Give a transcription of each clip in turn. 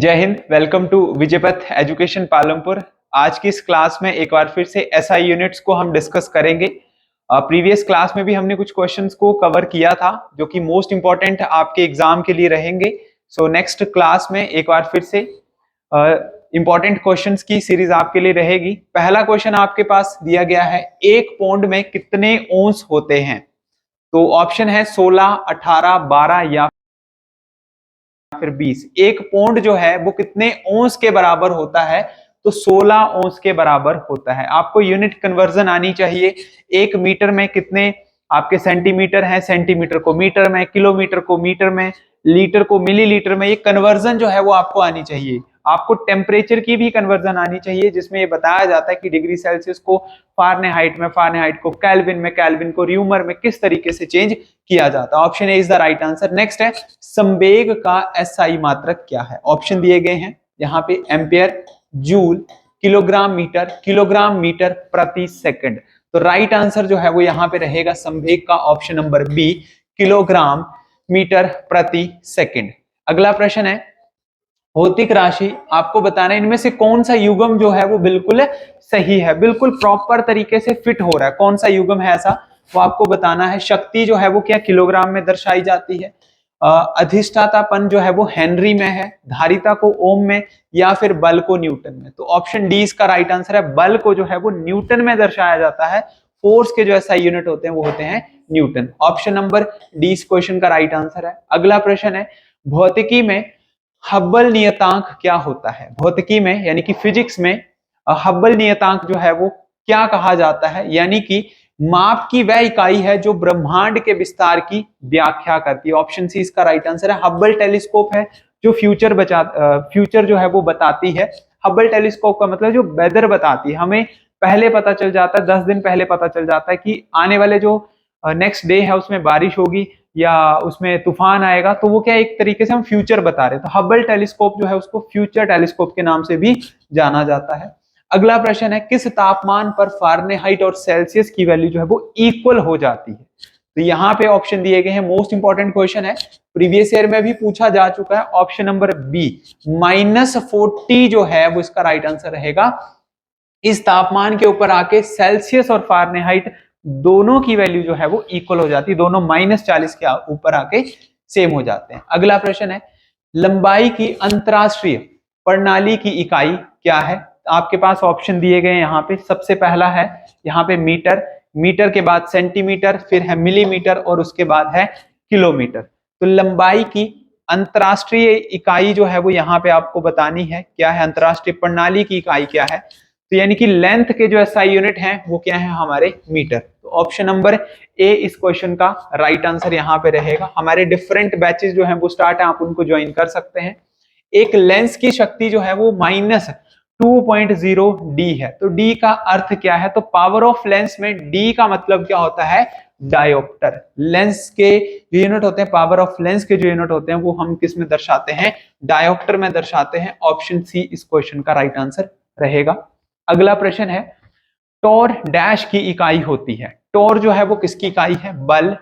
जय हिंद। Welcome to Vijaypath education Palampur. आज की इस क्लास में एक बार फिर से एसआई यूनिट्स को हम डिस्कस करेंगे। प्रीवियस क्लास में भी हमने कुछ क्वेश्चंस को कवर किया था जो कि मोस्ट इंपॉर्टेंट आपके एग्जाम के लिए रहेंगे। सो नेक्स्ट क्लास में एक बार फिर से इंपॉर्टेंट क्वेश्चंस की सीरीज आपके लिए रहेगी। पहला क्वेश्चन आपके पास दिया गया है, एक पौंड में कितने ओंस होते हैं? तो ऑप्शन है 16, 18, 12 या फिर 20। एक पौंड जो है वो कितने ओंस के बराबर होता है? तो 16 ओंस के बराबर होता है। आपको यूनिट कन्वर्जन आनी चाहिए। एक मीटर में कितने आपके सेंटीमीटर है, सेंटीमीटर को मीटर में, किलोमीटर को मीटर में, लीटर को मिलीलीटर में। ये कन्वर्जन जो है वो आपको आनी चाहिए। आपको टेम्परेचर की भी कन्वर्जन आनी चाहिए जिसमें ये बताया जाता है कि डिग्री सेल्सियस को फारेनहाइट में, फारेनहाइट को केल्विन में, केल्विन को र्यूमर में किस तरीके से चेंज किया जाता है। Option A is the right answer. Next है, संवेग का एसआई मात्रक क्या है? ऑप्शन दिए गए हैं यहाँ पे, एम्पियर, जूल, किलोग्राम मीटर प्रति सेकंड। तो राइट आंसर जो है वो यहाँ पे रहेगा संवेग का option number B, kilogram metre प्रति सेकंड। अगला प्रश्न है, भौतिक राशि आपको बताना है इनमें से कौन सा युग्म जो है वो बिल्कुल सही है, बिल्कुल प्रॉपर तरीके से फिट हो रहा है। कौन सा युग्म है ऐसा, वो आपको बताना है। शक्ति जो है वो क्या किलोग्राम में दर्शाई जाती है? अधिष्ठातापन जो है वो हेनरी में है, धारिता को ओम में, या फिर बल को न्यूटन में। तो ऑप्शन डी इसका राइट आंसर है। बल को जो है वो न्यूटन में दर्शाया जाता है। फोर्स के जो एसआई यूनिट होते हैं वो होते हैं न्यूटन। ऑप्शन नंबर डी इस क्वेश्चन का राइट आंसर है। अगला प्रश्न है, भौतिकी में हब्बल नियतांक क्या होता है? भौतिकी में यानी कि फिजिक्स में हब्बल नियतांक जो है वो क्या कहा जाता है? यानी कि माप की वह इकाई है जो ब्रह्मांड के विस्तार की व्याख्या करती है। ऑप्शन सी इसका राइट आंसर है। हब्बल टेलीस्कोप है जो फ्यूचर जो है वो बताती है। हब्बल टेलीस्कोप का मतलब जो वेदर बताती है, हमें पहले पता चल जाता है, 10 दिन पहले पता चल जाता है कि आने वाले जो नेक्स्ट डे है उसमें बारिश होगी या उसमें तूफान आएगा। तो वो क्या, एक तरीके से हम फ्यूचर बता रहे हैं। तो हब्बल टेलीस्कोप जो है उसको फ्यूचर टेलीस्कोप के नाम से भी जाना जाता है। अगला प्रश्न है, किस तापमान पर फारेनहाइट और सेल्सियस की वैल्यू जो है वो इक्वल हो जाती है? तो यहाँ पे ऑप्शन दिए गए हैं, मोस्ट इंपॉर्टेंट क्वेश्चन है, प्रीवियस ईयर में भी पूछा जा चुका है। ऑप्शन नंबर बी, -40 जो है वो इसका राइट आंसर रहेगा। इस तापमान के ऊपर आके सेल्सियस और फारेनहाइट दोनों की वैल्यू जो है वो इक्वल हो जाती है, दोनों -40 के ऊपर आके सेम हो जाते हैं। अगला प्रश्न है, लंबाई की अंतरराष्ट्रीय प्रणाली की इकाई क्या है? आपके पास ऑप्शन दिए गए हैं यहाँ पे। सबसे पहला है यहाँ पे मीटर, मीटर के बाद सेंटीमीटर, फिर है मिलीमीटर और उसके बाद है किलोमीटर। तो लंबाई की अंतरराष्ट्रीय इकाई जो है वो यहाँ पे आपको बतानी है क्या है, अंतरराष्ट्रीय प्रणाली की इकाई क्या है। तो यानी कि लेंथ के जो एसआई यूनिट हैं वो क्या है हमारे, मीटर। तो ऑप्शन नंबर ए इस क्वेश्चन का राइट आंसर यहाँ पे रहेगा। हमारे डिफरेंट बैचेस जो हैं वो स्टार्ट है, आप उनको ज्वाइन कर सकते हैं। एक लेंस की शक्ति जो है वो -2.0 डी है। तो डी का अर्थ क्या है? तो पावर ऑफ लेंस में डी का मतलब क्या होता है, डायोप्टर। लेंस के जो यूनिट होते हैं, पावर ऑफ लेंस के जो यूनिट होते हैं वो हम किस में दर्शाते हैं, डायोप्टर में दर्शाते हैं। ऑप्शन सी इस क्वेश्चन का राइट आंसर रहेगा। अगला प्रश्न है, टॉर डैश की इकाई होती है। टॉर जो है वो किसकी इकाई है? बल,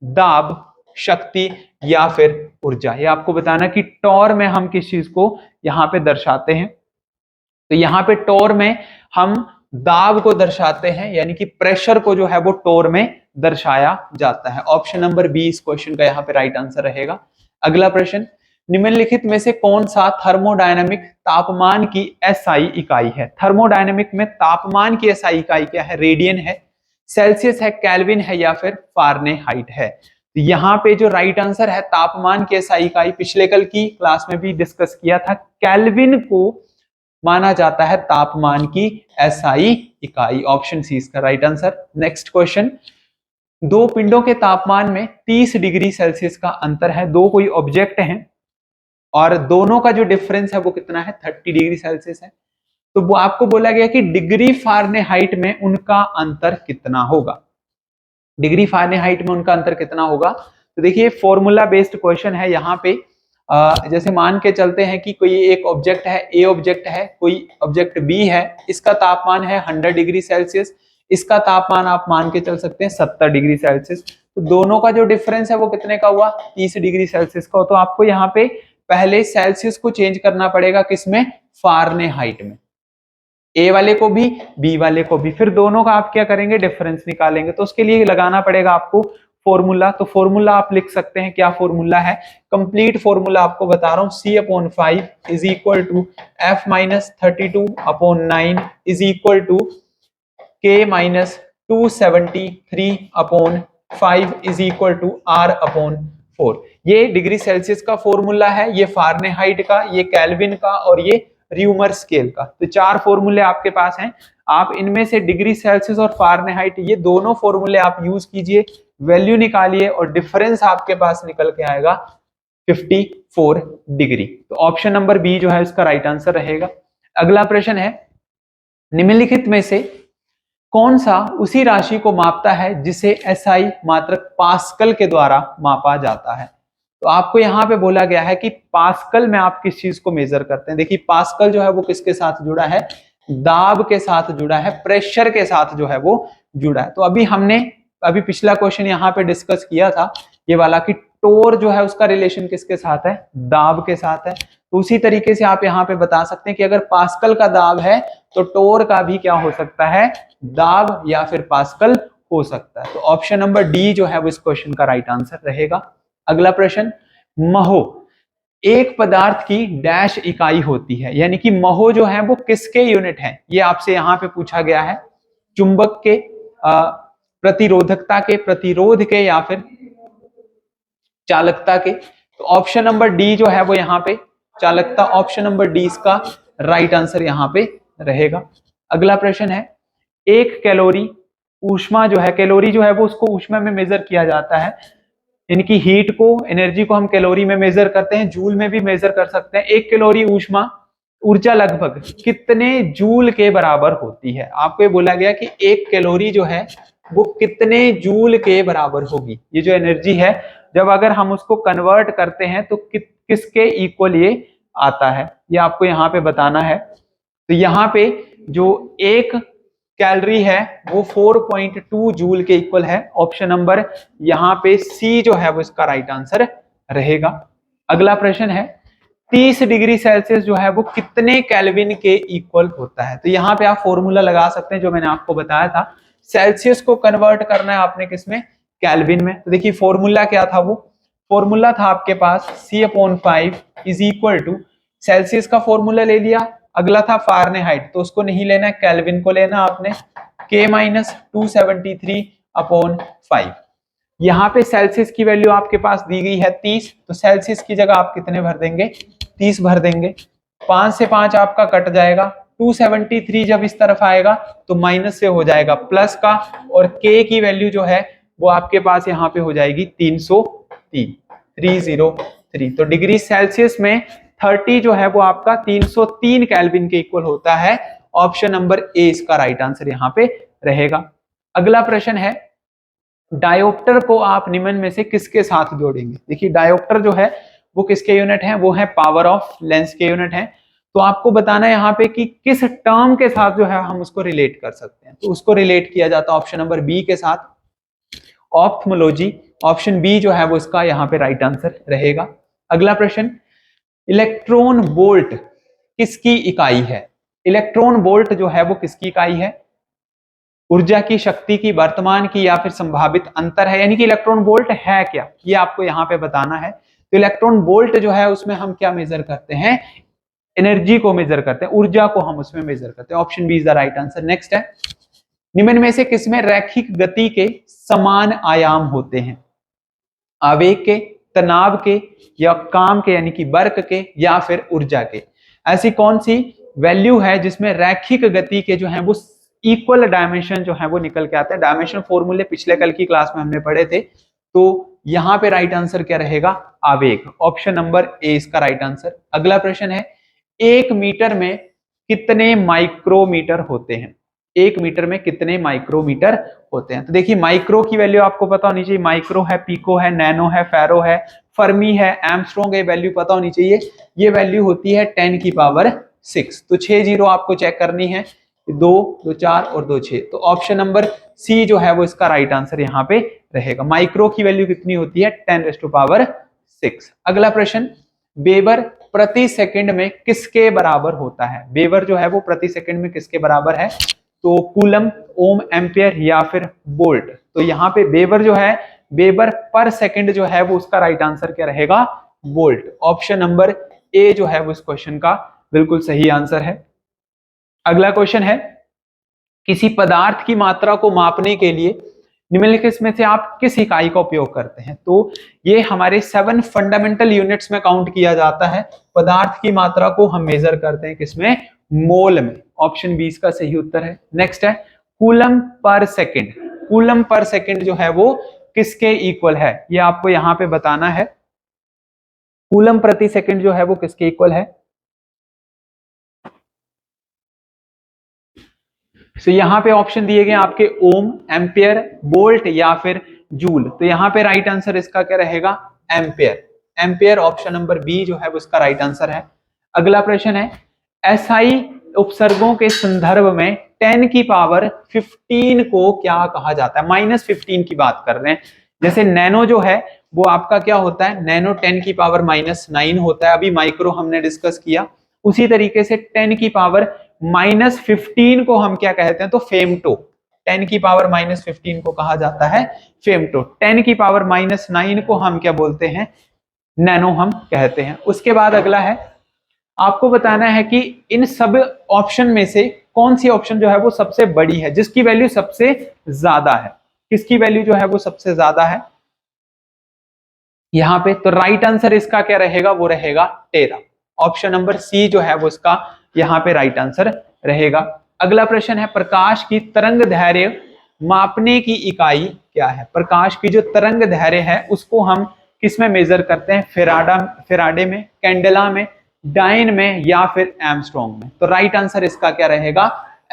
दाब, शक्ति या फिर ऊर्जा। ये आपको बताना कि टॉर में हम किस चीज को यहाँ पे दर्शाते हैं। तो यहाँ पे टॉर में हम दाब को दर्शाते हैं, यानी कि प्रेशर को जो है वो टॉर में दर्शाया जाता है। ऑप्शन नंबर बी इस क्वेश्चन का यहाँ पे राइट आंसर रहेगा। अगला प्रश्न, निम्नलिखित में से कौन सा थर्मोडायनामिक तापमान की एसआई इकाई है? थर्मोडायनामिक में तापमान की एसआई इकाई क्या है? रेडियन है, सेल्सियस है, केल्विन है या फिर फारेनहाइट है। तो यहाँ पे जो राइट आंसर है, तापमान की एसआई इकाई पिछले कल की क्लास में भी डिस्कस किया था, केल्विन को माना जाता है तापमान की एसआई इकाई। ऑप्शन सी इसका राइट आंसर। नेक्स्ट क्वेश्चन, दो पिंडों के तापमान में 30 डिग्री सेल्सियस का अंतर है। दो कोई ऑब्जेक्ट हैं और दोनों का जो डिफरेंस है वो कितना है, 30 डिग्री सेल्सियस है। तो वो आपको बोला गया कि डिग्री फारेनहाइट में उनका अंतर कितना होगा। डिग्री फारेनहाइट में उनका अंतर कितना होगा? तो देखिए, फॉर्मूला बेस्ड क्वेश्चन है। यहाँ पे जैसे मान के चलते हैं कि कोई एक ऑब्जेक्ट है, ए ऑब्जेक्ट है, कोई ऑब्जेक्ट बी है, इसका तापमान है 100 डिग्री सेल्सियस, इसका तापमान आप मान के चल सकते हैं 70 डिग्री सेल्सियस। तो दोनों का जो डिफरेंस है वो कितने का हुआ, 30 डिग्री सेल्सियस का। तो आपको यहाँ पे पहले सेल्सियस को चेंज करना पड़ेगा किसमें, फारेनहाइट में, ए वाले को भी बी वाले को भी, फिर दोनों का आप क्या करेंगे, डिफरेंस निकालेंगे। तो उसके लिए लगाना पड़ेगा आपको फॉर्मूला। तो फॉर्मूला आप लिख सकते हैं, क्या फॉर्मूला है, कंप्लीट फॉर्मूला आपको बता रहा हूं, C/5 is equal to F-32/9 is equal to K-273/5 is equal to R/4। ये डिग्री सेल्सियस का फॉर्मूला है, ये फारेनहाइट का, ये केल्विन का और ये र्यूमर स्केल का। तो 4 फॉर्मूले आपके पास हैं, आप इनमें से डिग्री सेल्सियस और फारेनहाइट ये दोनों फॉर्मूले आप यूज कीजिए, वैल्यू निकालिए और डिफरेंस आपके पास निकल के आएगा 54 डिग्री। तो ऑप्शन नंबर बी जो है इसका राइट आंसर रहेगा। अगला प्रश्न है, निम्नलिखित में से कौन सा उसी राशि को मापता है जिसे एसआई मात्रक पास्कल के द्वारा मापा जाता है। तो आपको यहाँ पे बोला गया है कि पास्कल में आप किस चीज को मेजर करते हैं। देखिए पास्कल जो है वो किसके साथ जुड़ा है, दाब के साथ जुड़ा है, प्रेशर के साथ जो है वो जुड़ा है। तो अभी पिछला क्वेश्चन यहाँ पे डिस्कस किया था ये वाला कि टोर जो है उसका रिलेशन किसके साथ है, दाब के साथ है। तो उसी तरीके से आप यहाँ पे बता सकते हैं कि अगर पास्कल का दाब है तो टोर का भी क्या हो सकता है, दाब या फिर पास्कल हो सकता है। तो ऑप्शन नंबर डी जो है वो इस क्वेश्चन का राइट आंसर रहेगा। अगला प्रश्न, महो एक पदार्थ की डैश इकाई होती है, यानी कि महो जो है वो किसके यूनिट है, ये आपसे यहाँ पे पूछा गया है। चुंबक के, प्रतिरोधकता के, प्रतिरोध के या फिर चालकता के। तो ऑप्शन नंबर डी जो है वो यहाँ पे चालकता, ऑप्शन नंबर डी इसका राइट आंसर यहाँ पे रहेगा। अगला प्रश्न है, एक कैलोरी ऊष्मा जो है, कैलोरी जो है वो उसको ऊष्मा में मेजर किया जाता है, इनकी हीट को, एनर्जी को हम कैलोरी में मेजर करते हैं, जूल में भी मेजर कर सकते हैं। 1 कैलोरी ऊष्मा ऊर्जा लगभग कितने जूल के बराबर होती है। आपको ये बोला गया कि 1 कैलोरी जो है वो कितने जूल के बराबर होगी। ये जो एनर्जी है जब अगर हम उसको कन्वर्ट करते हैं तो किसके इक्वल ये आता है, ये आपको यहाँ पे बताना है। तो यहाँ पे जो 1 कैलोरी है वो 4.2 जूल के इक्वल है। ऑप्शन नंबर यहाँ पे सी जो है वो इसका राइट आंसर रहेगा। अगला प्रश्न है, 30 डिग्री सेल्सियस जो है वो कितने केल्विन के इक्वल होता है। तो यहाँ पे आप फॉर्मूला लगा सकते हैं जो मैंने आपको बताया था, सेल्सियस को कन्वर्ट करना है आपने किसमें, केल्विन में। तो देखिए फॉर्मूला क्या था, वो फॉर्मूला था आपके पास C/5 is equal to, Celsius का फॉर्मूला ले लिया, अगला था फारेनहाइट तो उसको नहीं लेना, केल्विन को लेना आपने, K-273/5। यहाँ पे सेल्सियस की वैल्यू आपके पास दी गई है 30, तो सेल्सियस की जगह आप कितने भर देंगे, 30 भर देंगे। 5 से 5 आपका कट जाएगा, 273 जब इस तरफ आएगा तो माइनस से हो जाएगा प्लस का, और K की वैल्यू जो है वो आपके पास यहाँ पे हो जाएगी 303। तो डिग्री सेल्सियस में 30 जो है वो आपका 303 केल्विन के इक्वल होता है। ऑप्शन नंबर ए इसका राइट आंसर यहाँ पे रहेगा। अगला प्रश्न है, डायोप्टर को आप निम्न में से किसके साथ जोड़ेंगे। देखिए डायोप्टर जो है वो किसके यूनिट है, वो है पावर ऑफ लेंस के यूनिट है। तो आपको बताना है यहाँ पे कि किस टर्म के साथ जो है हम उसको रिलेट कर सकते हैं। तो उसको रिलेट किया जाता है ऑप्शन नंबर बी के साथ, ऑप्थमोलॉजी। ऑप्शन बी जो है वो इसका यहाँ पे राइट आंसर रहेगा। अगला प्रश्न, इलेक्ट्रॉन वोल्ट किसकी इकाई है। इलेक्ट्रॉन वोल्ट जो है वो किसकी इकाई है, ऊर्जा की, शक्ति की, वर्तमान की या फिर संभावित अंतर है, यानी कि इलेक्ट्रॉन वोल्ट है क्या, ये आपको यहाँ पे बताना है। तो इलेक्ट्रॉन वोल्ट जो है उसमें हम क्या मेजर करते हैं, एनर्जी को मेजर करते हैं, ऊर्जा को हम उसमें मेजर करते हैं। Option B is the right answer. Next है, निम्न में से किसमें रैखिक गति के समान आयाम होते हैं, आवेग के, तनाव के या काम के यानी कि वर्क के या फिर ऊर्जा के। ऐसी कौन सी वैल्यू है जिसमें रैखिक गति के जो है वो इक्वल डायमेंशन जो है वो निकल के आते हैं। डायमेंशन फॉर्मूले पिछले कल की क्लास में हमने पढ़े थे। तो यहाँ पे राइट आंसर क्या रहेगा, आवेग। ऑप्शन नंबर ए इसका राइट आंसर। अगला प्रश्न है, 1 मीटर में कितने माइक्रोमीटर होते हैं। 1 मीटर में कितने माइक्रोमीटर होते हैं। तो देखिए माइक्रो की वैल्यू आपको पता होनी चाहिए, माइक्रो है, पिको है, नैनो है, फेरो है, फर्मी है, एमस्ट्रॉन्ग, ये वैल्यू पता होनी चाहिए। ये वैल्यू होती है 10 की पावर 6। तो 6 जीरो आपको चेक करनी है, 2, 2 4 और 2 6। तो ऑप्शन नंबर सी जो है वो इसका राइट आंसर यहाँ पे रहेगा। माइक्रो की वैल्यू कितनी होती है, 10 raised to power 6। अगला प्रश्न, वेबर प्रति सेकंड में किसके बराबर होता है? वेबर जो है वो प्रति सेकंड में किसके बराबर है? तो कूलम, ओम, एम्पियर या फिर वोल्ट। तो यहाँ पे वेबर जो है, वेबर पर सेकंड जो है वो उसका राइट आंसर क्या रहेगा? वोल्ट। ऑप्शन नंबर ए जो है वो इस क्वेश्चन का बिल्कुल सही आंसर है। अगला क्वेश्चन है, किसी पदार्थ की मात्रा को मापने के लिए निम्नलिखित में से आप किस इकाई का उपयोग करते हैं? तो ये हमारे 7 फंडामेंटल यूनिट्स में काउंट किया जाता है। पदार्थ की मात्रा को हम मेजर करते हैं किसमें? मोल में। ऑप्शन 20 का सही उत्तर है। नेक्स्ट है coulomb per second. Coulomb per second जो है वो किसके इक्वल है? ये आपको यहाँ पे बताना है। कूलम प्रति सेकंड जो है वो किसके इक्वल है? तो यहाँ पे ऑप्शन दिए गए आपके ओम, एम्पियर, वोल्ट या फिर जूल। तो यहाँ पे राइट आंसर इसका क्या रहेगा? Ampere. Ampere option number B जो है वो इसका राइट आंसर है। अगला प्रश्न है, एसआई उपसर्गों के संदर्भ में 10 की पावर 15 को क्या कहा जाता है? -15 की बात कर रहे हैं। जैसे नैनो जो है वो आपका क्या होता है? नैनो 10 की पावर -9 होता है। अभी माइक्रो हमने डिस्कस किया। उसी तरीके से 10 की पावर -15 को हम क्या कहते हैं? तो फेमटो। 10 की पावर -15 को कहा जाता है फेमटो। 10 की पावर -9 को हम क्या बोलते हैं? नैनो हम कहते हैं। उसके बाद अगला है, आपको बताना है कि इन सब ऑप्शन में से कौन सी ऑप्शन जो है वो सबसे बड़ी है, जिसकी वैल्यू सबसे ज्यादा है। किसकी वैल्यू जो है वो सबसे ज्यादा है यहाँ पे? तो राइट आंसर इसका क्या रहेगा? वो रहेगा 13। ऑप्शन नंबर सी जो है वो इसका यहाँ पे राइट आंसर रहेगा। अगला प्रश्न है, प्रकाश की तरंग दैर्घ्य मापने की इकाई क्या है? प्रकाश की जो तरंग दैर्घ्य है उसको हम किसमें मेजर करते हैं? फेराडे में, कैंडेला में, डाइन में या फिर एमस्ट्रॉन्ग में? तो राइट आंसर इसका क्या रहेगा?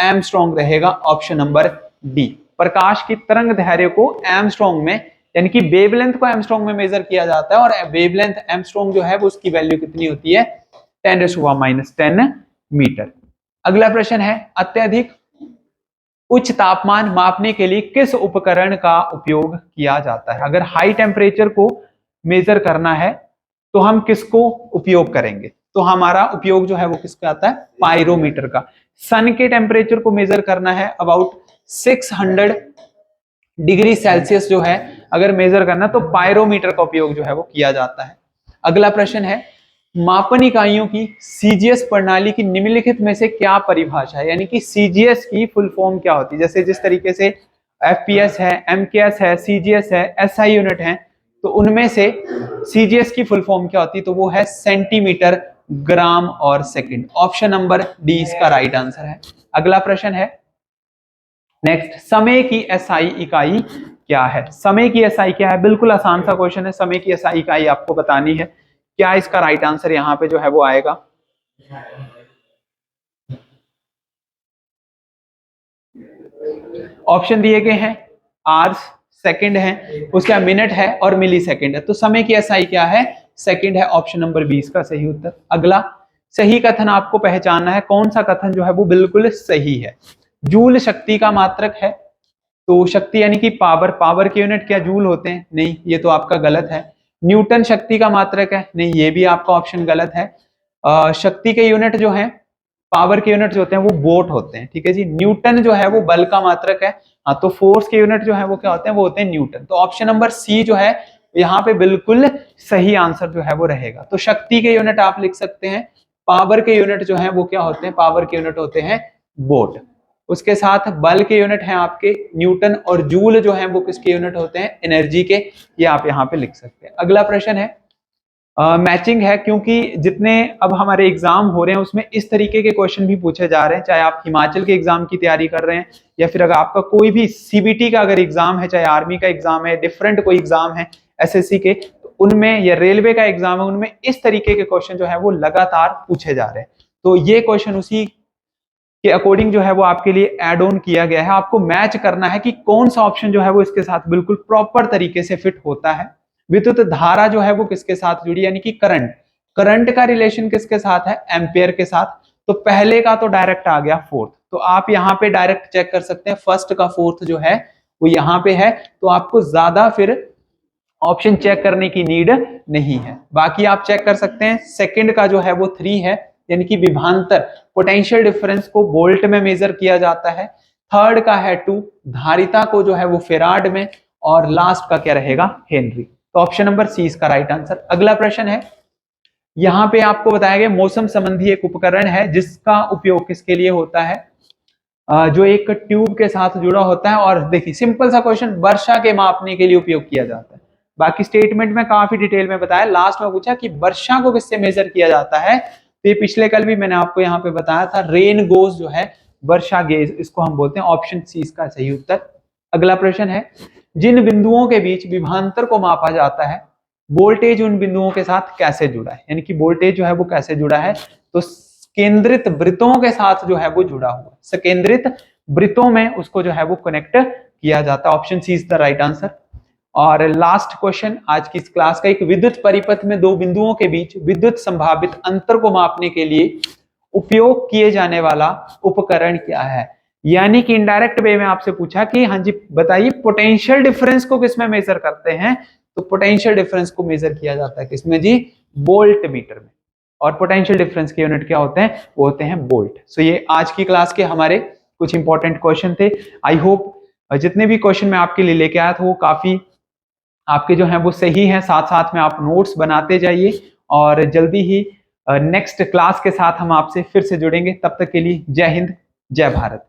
एमस्ट्रॉन्ग रहेगा। Option number D. प्रकाश की तरंग दैर्घ्य को एमस्ट्रॉन्ग में, यानी कि वेवलेंथ को एमस्ट्रॉन्ग में मेजर किया जाता है, और वेवलेंथ एमस्ट्रॉन्ग जो है वो उसकी वैल्यू कितनी होती है? 10⁻⁻10 मीटर। अगला प्रश्न है, अत्यधिक उच्च तापमान मापने के लिए किस उपकरण का उपयोग किया जाता है? अगर हाई टेम्परेचर को मेजर करना है तो हम किसको उपयोग करेंगे? तो हमारा उपयोग जो है वो किसका आता है? पायरोमीटर का। सन के टेम्परेचर को मेजर करना है, अबाउट 600 डिग्री सेल्सियस जो है अगर मेजर करना, तो पायरोमीटर का उपयोग जो है वो किया जाता है। अगला प्रश्न है, मापन इकाइयों की सीजीएस प्रणाली की निम्नलिखित में से क्या परिभाषा है? यानी कि सीजीएस की फुल फॉर्म क्या होती है? जैसे जिस तरीके से एफपीएस है, एमकेएस है, सीजीएस है, एसआई यूनिट है, तो उनमें से सीजीएस की फुल फॉर्म क्या होती है? तो वो है सेंटीमीटर, ग्राम और सेकंड। ऑप्शन नंबर डी इसका राइट आंसर है। अगला प्रश्न है नेक्स्ट, समय की एसआई इकाई क्या है? समय की एसआई क्या है? बिल्कुल आसान सा क्वेश्चन है। समय की एसआई इकाई आपको बतानी है। क्या इसका राइट आंसर यहाँ पे जो है वो आएगा? ऑप्शन दिए गए हैं, आवर्स, सेकंड है, उसका मिनट है और मिली सेकंड है। तो समय की एसआई क्या है? सेकंड है। ऑप्शन नंबर 20 का सही उत्तर। अगला, सही कथन आपको पहचानना है। कौन सा कथन जो है वो बिल्कुल सही है? जूल शक्ति का मात्रक है। तो शक्ति यानी कि पावर, पावर के यूनिट क्या जूल होते हैं? नहीं, ये तो आपका गलत है। न्यूटन शक्ति का मात्रक है? नहीं, ये भी आपका ऑप्शन गलत है। शक्ति के यूनिट जो है, पावर के यूनिट जो होते हैं वो वोट होते हैं। ठीक है जी। न्यूटन जो है वो बल का मात्रक है। हाँ, तो फोर्स के यूनिट जो है वो क्या होते हैं? वो होते हैं न्यूटन। तो ऑप्शन नंबर सी जो है यहाँ पे बिल्कुल सही आंसर जो है वो रहेगा। तो शक्ति के यूनिट आप लिख सकते हैं, पावर के यूनिट जो है वो क्या होते हैं? पावर के यूनिट होते हैं वोट। उसके साथ बल के यूनिट हैं आपके न्यूटन, और जूल जो है वो किसके यूनिट होते हैं? एनर्जी के। ये आप यहाँ पे लिख सकते हैं। अगला प्रश्न है, मैचिंग है, क्योंकि जितने अब हमारे एग्जाम हो रहे हैं उसमें इस तरीके के क्वेश्चन भी पूछे जा रहे हैं। चाहे आप हिमाचल के एग्जाम की तैयारी कर रहे हैं या फिर अगर आपका कोई भी सीबीटी का अगर एग्जाम है, चाहे आर्मी का एग्जाम है, डिफरेंट कोई एग्जाम है एसएससी के, तो उनमें या रेलवे का एग्जाम है, उनमें इस तरीके के क्वेश्चन जो है वो लगातार पूछे जा रहे हैं। तो ये क्वेश्चन उसी के अकॉर्डिंग जो है वो आपके लिए एड ऑन किया गया है। आपको मैच करना है कि कौन सा ऑप्शन जो है वो इसके साथ बिल्कुल प्रॉपर तरीके से फिट होता है। विद्युत धारा जो है वो किसके साथ जुड़ी, यानी कि करंट, करंट का रिलेशन किसके साथ है? एम्पियर के साथ। तो पहले का तो डायरेक्ट आ गया फोर्थ, तो आप यहाँ पे डायरेक्ट चेक कर सकते हैं फर्स्ट का फोर्थ जो है वो यहाँ पे है, तो आपको ज्यादा फिर ऑप्शन चेक करने की नीड नहीं है। बाकी आप चेक कर सकते हैं। सेकंड का जो है वो 3 है, यानी कि विभवांतर, पोटेंशियल डिफरेंस को वोल्ट में मेजर किया जाता है। थर्ड का है 2, धारिता को जो है वो फेराड में, और लास्ट का क्या रहेगा, हेनरी। तो ऑप्शन नंबर सी इसका राइट आंसर। अगला प्रश्न है, यहाँ पे आपको बताया गया मौसम संबंधी एक उपकरण है जिसका उपयोग किसके लिए होता है, जो एक ट्यूब के साथ जुड़ा होता है। और देखिए सिंपल सा क्वेश्चन, वर्षा के मापने के लिए उपयोग किया जाता है। बाकी स्टेटमेंट में काफी डिटेल में बताया, लास्ट में पूछा कि वर्षा को किससे मेजर किया जाता है, तो ये पिछले कल भी मैंने आपको यहाँ पे बताया था, रेन गोज जो है, वर्षा गेज इसको हम बोलते हैं। ऑप्शन सी इसका सही उत्तर। अगला प्रश्न है, जिन बिंदुओं के बीच विभवांतर को मापा जाता है, वोल्टेज उन बिंदुओं के साथ कैसे जुड़ा है, यानी कि वोल्टेज जो है वो कैसे जुड़ा है, तो केंद्रित वृत्तों के साथ जो है वो जुड़ा हुआ, सकेंद्रित वृत्तों में उसको जो है वो कनेक्ट किया जाता है। Option C is the right answer. और लास्ट क्वेश्चन आज की इस क्लास का, एक विद्युत परिपथ में दो बिंदुओं के बीच विद्युत संभावित अंतर को मापने के लिए उपयोग किए जाने वाला उपकरण क्या है। यानी कि इनडायरेक्ट वे में आपसे पूछा कि हाँ जी बताइए पोटेंशियल डिफरेंस को किसमें मेजर करते हैं, तो पोटेंशियल डिफरेंस को मेजर किया जाता है किसमें जी, वोल्ट मीटर में। और पोटेंशियल डिफरेंस के यूनिट क्या होते हैं, वो होते हैं वोल्ट। सो ये आज की क्लास के हमारे कुछ इंपॉर्टेंट क्वेश्चन थे। आई होप जितने भी क्वेश्चन मैं आपके लिए लेके आया था वो काफी आपके जो हैं वो सही हैं। साथ साथ में आप नोट्स बनाते जाइए, और जल्दी ही नेक्स्ट क्लास के साथ हम आपसे फिर से जुड़ेंगे। तब तक के लिए जय हिंद, जय भारत।